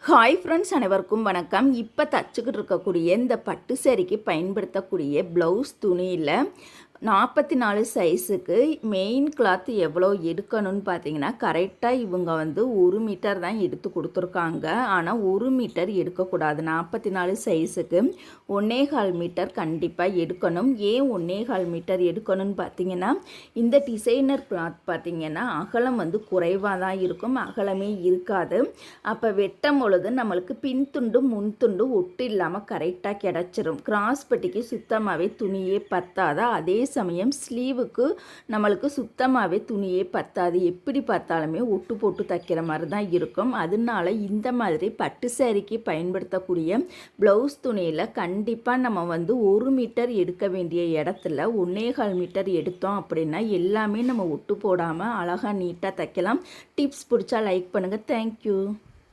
Hi friends, அனைவருக்கும் வணக்கம். இப்போ தச்சுக்கிட்டு இருக்கக்கூடிய இந்த பட்டு சேரீக்கு பயன்படுத்தக்கூடிய ப்ளவுஸ் துணியில் 44 சைஸுக்கு மெயின் கிளாத் எவ்வளோ எடுக்கணும்னு பார்த்தீங்கன்னா, கரெக்டாக இவங்க 1 மீட்டர் தான் எடுத்து கொடுத்துருக்காங்க. ஆனால் 1 மீட்டர் எடுக்கக்கூடாது. 44 சைஸுக்கு 1.25 மீட்டர் கண்டிப்பாக எடுக்கணும். ஏன் 1.25 மீட்டர் எடுக்கணும்னு பார்த்தீங்கன்னா, இந்த டிசைனர் கிளாத் பார்த்தீங்கன்னா அகலம் குறைவாக தான் இருக்கும், அகலமே இருக்காது. அப்போ வெட்டும் பொழுது நம்மளுக்கு பின் துண்டு முன் துண்டு ஒட்டு இல்லாமல் கரெக்டாக கிடச்சிரும். கிராஸ் பட்டிக்கு சுத்தமாகவே துணியே பத்தாது. அதே சமயம் ஸ்லீவுக்கு நம்மளுக்கு சுத்தமாகவே துணியே பத்தாது. எப்படி பார்த்தாலுமே ஒட்டு போட்டு தைக்கிற மாதிரி தான் இருக்கும். அதனால இந்த மாதிரி பட்டு சேரீக்கு பயன்படுத்தக்கூடிய ப்ளவுஸ் துணியில் கண்டிப்பாக நம்ம 1 மீட்டர் எடுக்க வேண்டிய இடத்துல 1.25 மீட்டர் எடுத்தோம் அப்படின்னா எல்லாமே நம்ம ஒட்டு போடாமல் அழகாக நீட்டாக தைக்கலாம். டிப்ஸ் பிடிச்சா லைக் பண்ணுங்கள். தேங்க்யூ.